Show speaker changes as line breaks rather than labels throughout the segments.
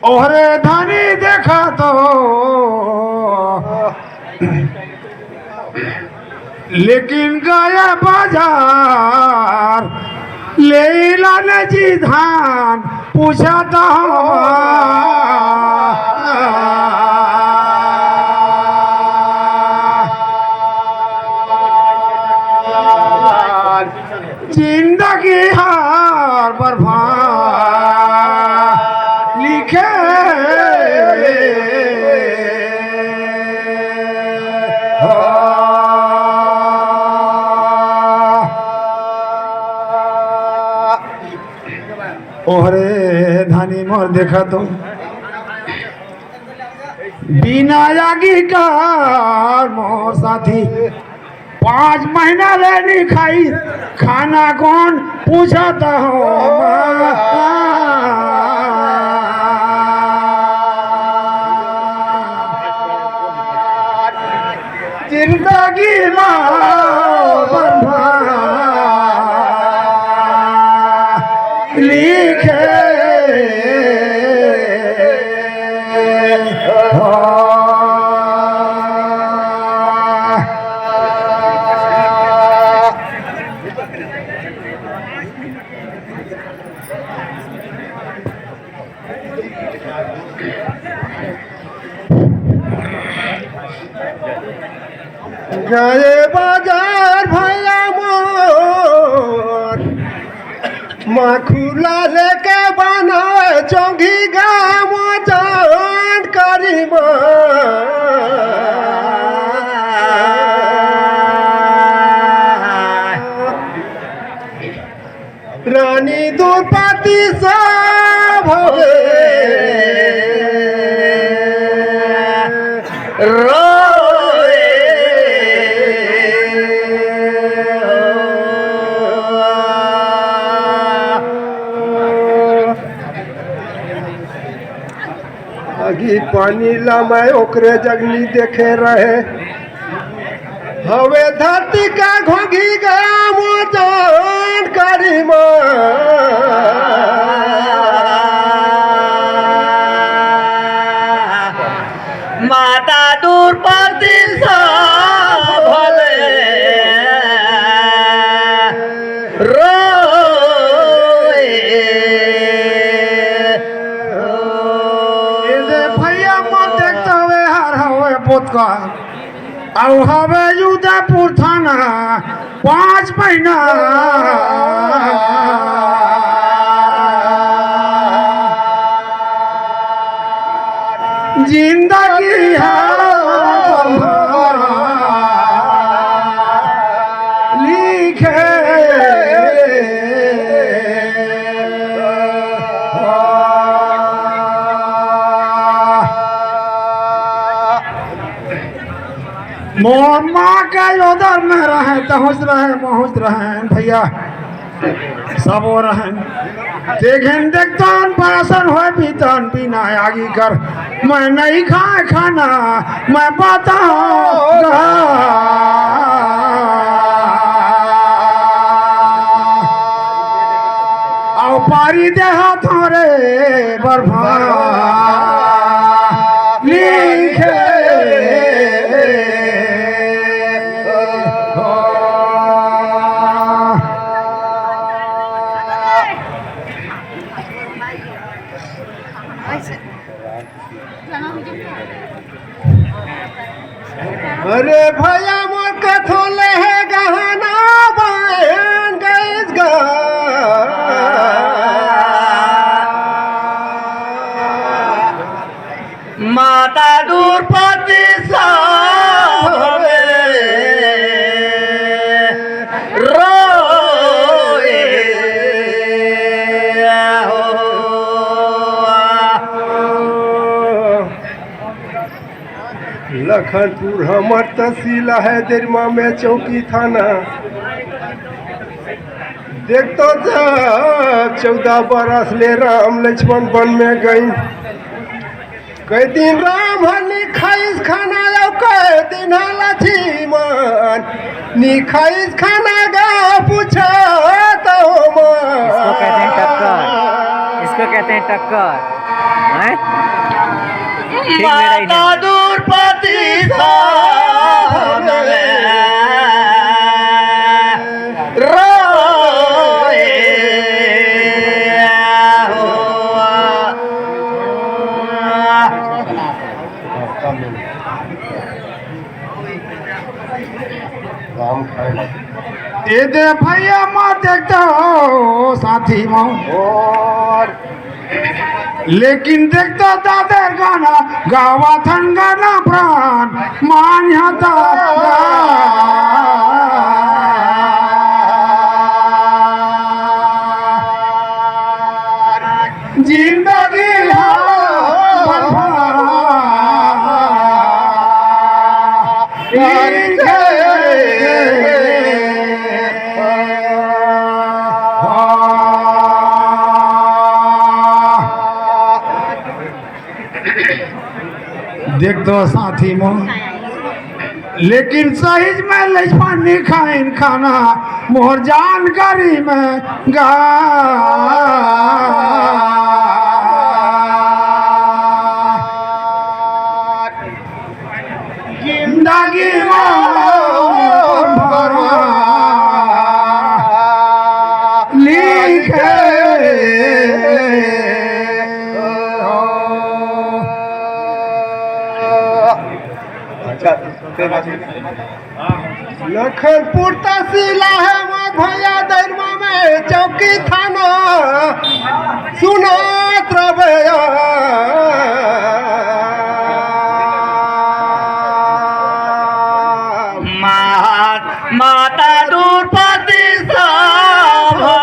ओहरे धानी देखा तो लेकिन गया बाजार ले लाने जी धान पूछा तो जिंदगी हार बर्बाद लिखे ओहरे धानी मोर देखा तो बिना आगी का मोर साथी 5 महीना ले नहीं खाई खाना कौन पूछता हो जिंदगी लिखे
गए बाजार भैया मोर माखुला लेके बना चौंगी गाँव जान करी रानी दुर्पति सब अगी पानी ला मैं ओकरे जगनी देखे रहे हवे धरती का घोगी गाँव जान करी
माता दूर पर दिल भले
का अब हवे उदयपुर थाना 5 महीना जिंदगी लिखे मोर माँ के उधर में रहे तहुस रहे पहुँच रहे भैया सब हो रहे देखें देखतन परेशान हो बीतन बिना आगी कर मैं नहीं खाए खाना मैं बताऊंगा आओ पारी दे हाथों रे बर्बाद लिखे
अरे भैया मोर कथोले है गहना बहन गैस
माता दूर पति
लखनपुर हमर तहसील है देरमा में चौकी थाना देख तो जब 14 बरस ले राम लक्ष्मण वन में गई कई दिन राम हनी निखाइस खाना के दिन लक्ष्मण निखाइस खाना गा पूछा तो
इसको कहते हैं टक्कर, इसको कहते हैं टक्कर। हैं? ठीक मेरा ही नहीं।
दूरपति
राम खाए
ए दे भैया माँ देखता हो साथी माँ
और
लेकिन देखता दादर गाना गावा थन गाना प्राण मान्यता जिंदगी देख तो साथी मो लेकिन सहीज में लक्ष्मण खाइन खाना मोर जानकारी में गा जिंदगी लिखे
लखनपुर तहसीला है मत भैया दैरमा में चौकी थाना सुनात रबैया
माता दूरपति सब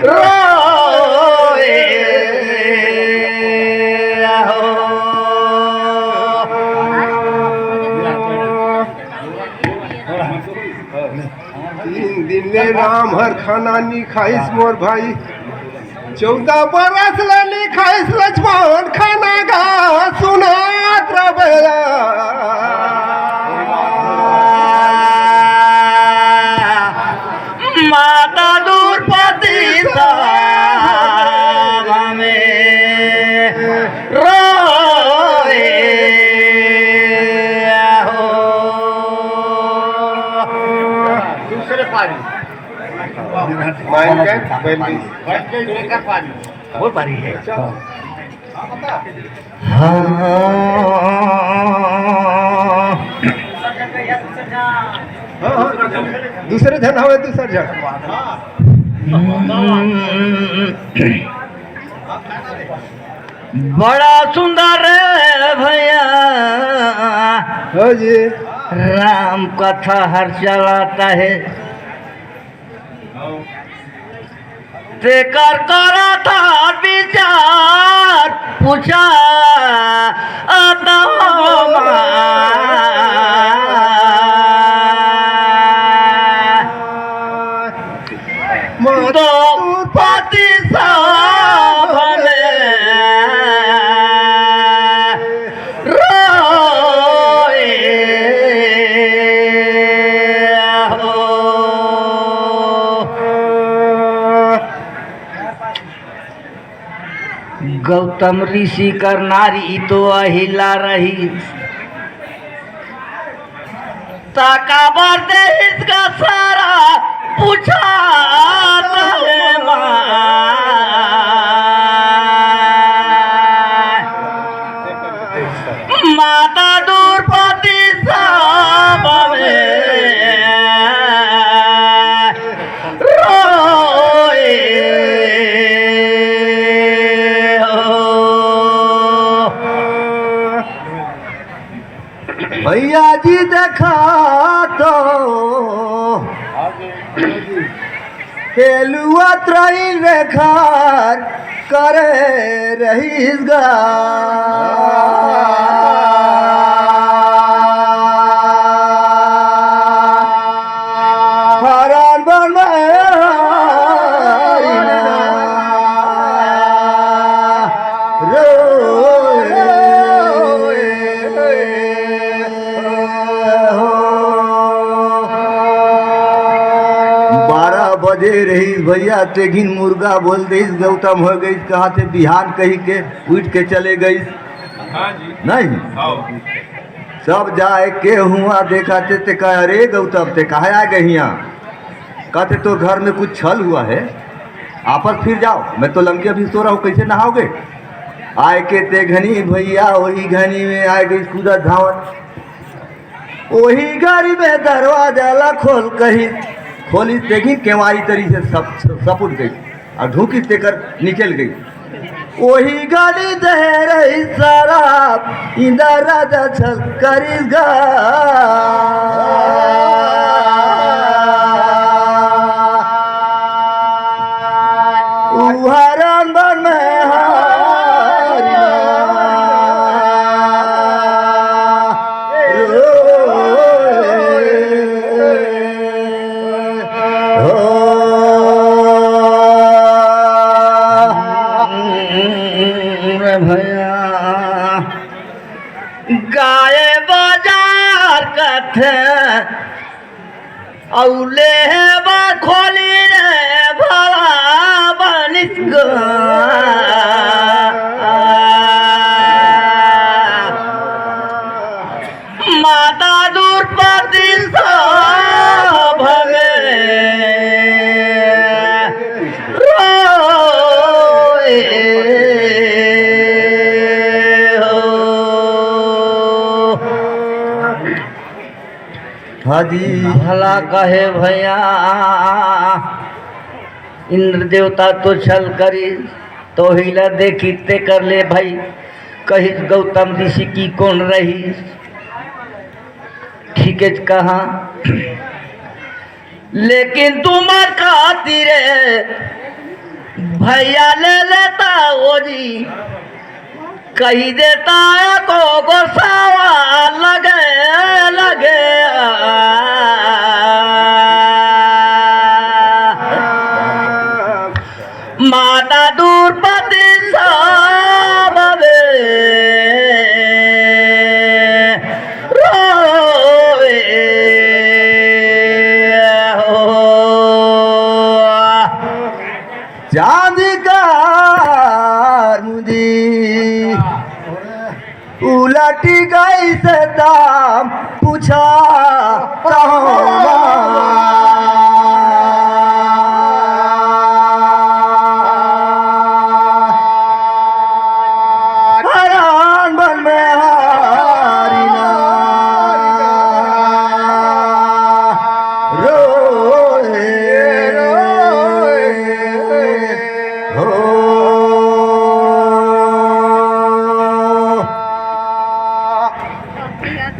रोए
तीन दिन ले राम हर खाना नी खाइस मोर भाई 14 बरस ले नी खाइस लक्ष्मण खाना गा सुनात रबैया
माता दूरपति सब रोए दूसरे पानी
माइन के
वो पानी है
दूसरे जन हवे दूसर जन
बड़ा सुंदर है भैया
हो जी
राम कथा हर चलाता है तेकर करा था विचार पूछा तो पति सब रोए गौतम ऋषि कर नारी तो अहिला रही ताका बढ़ते इसका सारा पूछा माता दूरपति सब रोए
भैया जी देखा तो हेलुआ त्रई रेखार करे रहीस गा हरान बन
बजे रही भैया तेगिन मुर्गा बोल दे गौतम हो गई कहा थे बिहान कही के उठ के चले गई नहीं सब जाए के हुआ देखा ते कहा अरे गौतम ते कहा आ गई यहाँ कहते तो घर में कुछ छल हुआ है आपस फिर जाओ मैं तो लंके अभी सो रहा हूँ कैसे नहाओगे आए के ते घनी भैया वही घनी में आए गई कूदा धावत वही गाड़ी में दरवाजा ला खोल कही खोली देखी केवारी तरी से सब उठ गई और ढूंकी तेकर निकल गई वही गाड़ी दे रही शराब इंदर राजा छल करी हरण बन में
भैया गाये बाजार कथे औले बा खोली रे भला बनिस माता दूर पति भगे
हाजी
भला कहे भैया इंद्र देवता तो छल करी तो हिला देखी ते कर ले भाई कही गौतम ऋषि की कौन रही ठीक है कहा लेकिन तुम खातिर भैया ले लेता वो जी कही देता को गोसावा लगे लगे माता दूर पति सब रोवे
चांदी का मुदी उलटी गई से दाम पूछा हरान बन में हारिना रोए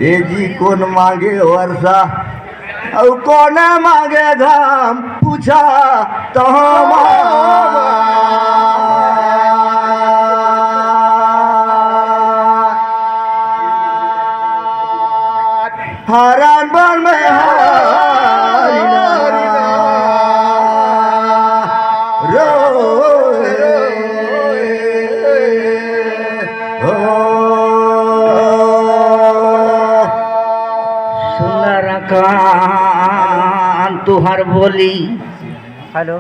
ये जी कौन मांगे वर्षा और कौन मांगे धाम पूछा तो हरण बन में हारिना
कान तुहर बोली
हेलो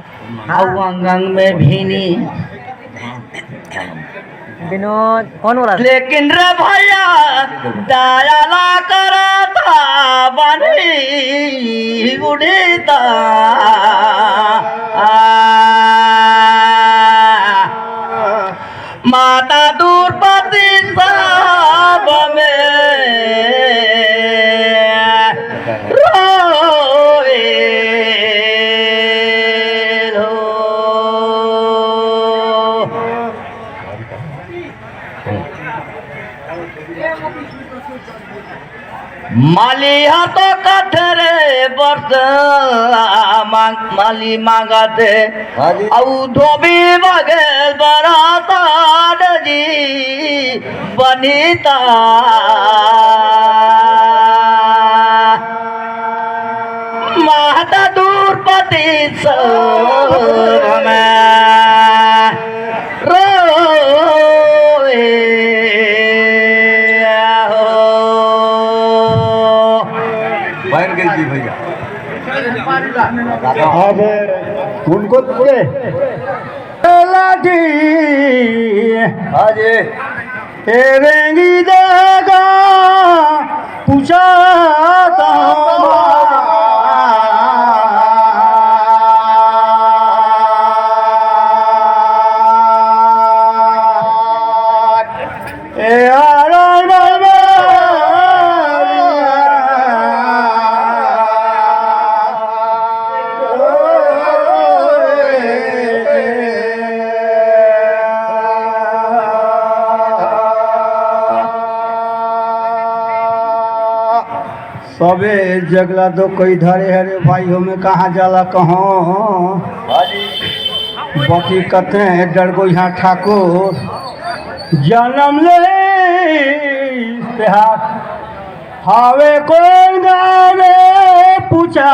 अंगंग में भीनी
विनोद कौन हो रहा है?
लेकिन रे भैया दयाला करता बनी उड़ीता माता दूर पति सब में रोए मालिया तो कथरे बरस माली मांगते
हाजी
औ धोबी बगल बराता जी बनीता माता दूर पति सब में रोए
बन गई जी भैया
अब उनको के लाठी
अरे
रेंगी देगा पूछा सबे जगला तो कोई धरे हरे भाई में कहाँ जाला कहाँ बाकी कहते हैं डरगो यहाँ ठाकुर जन्म ले इश्तेहार हावे कौन गावे पूछा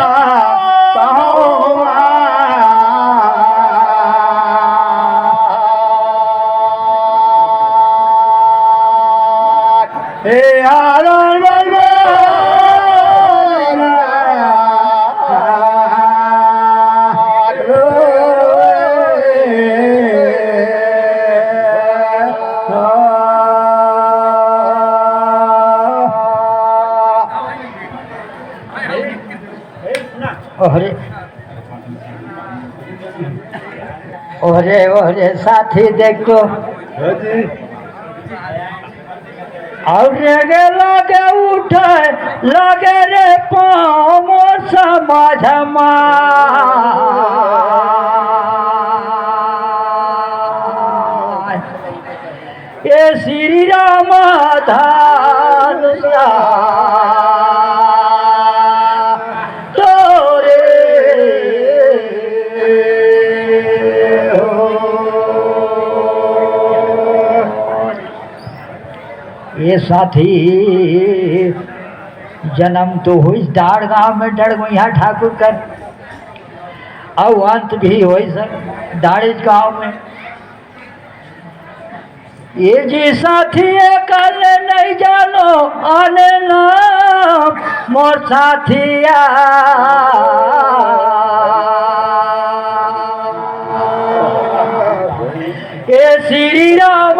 हे आरण
ओहरे ओहरे ओहरे साथी देखो और गे लगे उठे लगे रे पाँव समझ ये श्री राम धान ये साथी जन्म तो हुई डाड़ गांव में डड़गुइया ठाकुर कर और अंत भी हुई सर डाड़िज गांव में ये जी साथी कल नहीं जानो आने नाम मोर साथिया ये श्री राम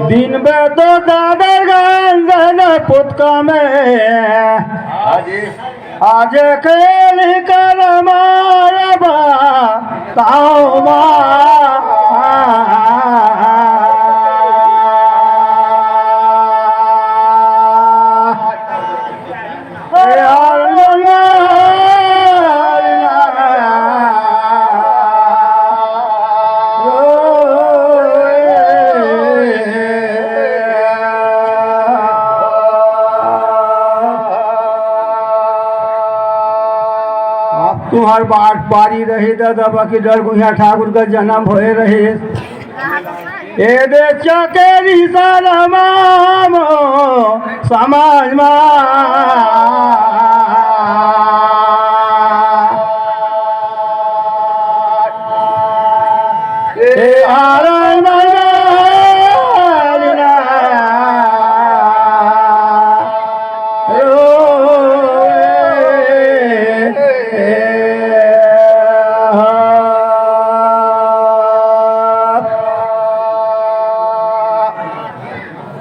दिन में तो दादर गंजन पुतका में आज खेल कर मारबा ताऊ तुम्हार बाट पारी रहे दादा बाकी डर गुहिया ठाकुर का जन्म होए रहे ए दे चकेरी सालमाम समाज ए आरण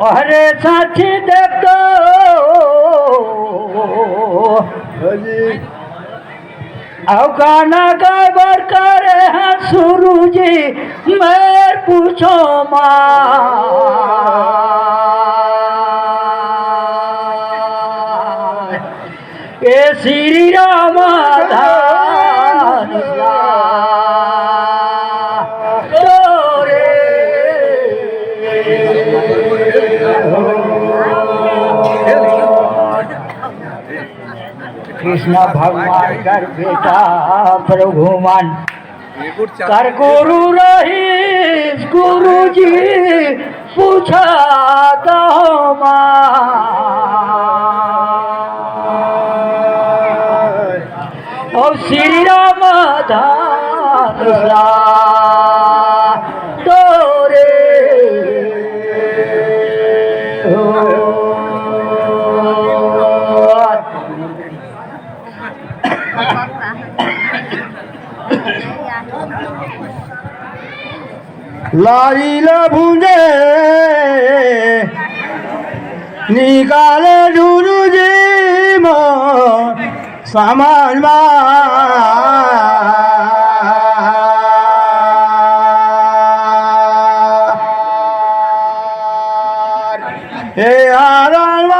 अरे साथी देखो औ गाना गाबर करे हैं सुरु जी मैं पूछो ये श्री राम कृष्ण भगवान कर बेटा प्रभुमान कर गुरु रही गुरु जी पूछा दो और श्री राम धान
लाइल भूंजे निकाले गुरुजी मोर समाज ए आराल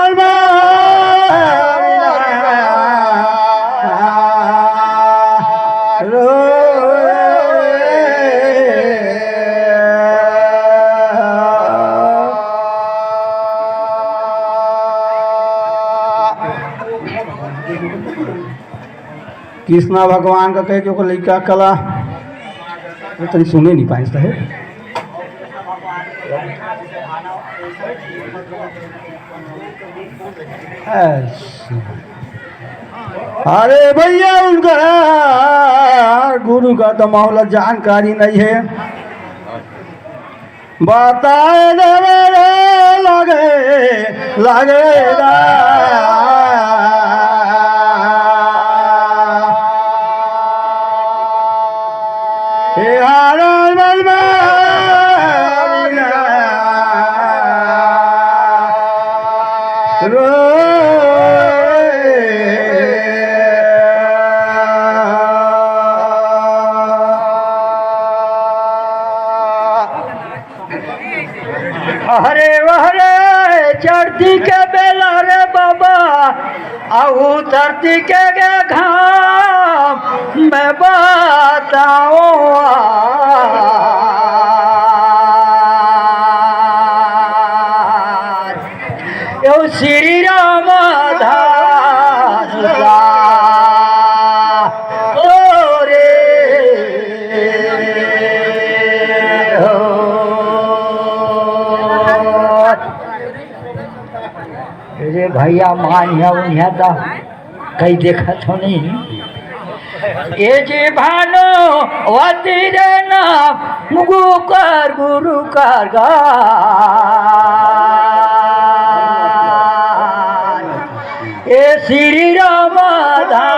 कृष्णा भगवान का कह के ओकर लइका कला वो तनी सुने नहीं पाए साहेब। अरे भैया उनका गुरु का तो मामला जानकारी नहीं है, बताए देवे लगेगा
अरे वहरे चढ़ती के बेला रे बाबा आहू धरती के घाम मैं बताओ यो श्री राम धाम रे भैया मान उन्हें दा कई देखा तो नहीं ए जी भानो वती रे नाम गुरु कर गा ए श्री राम धाम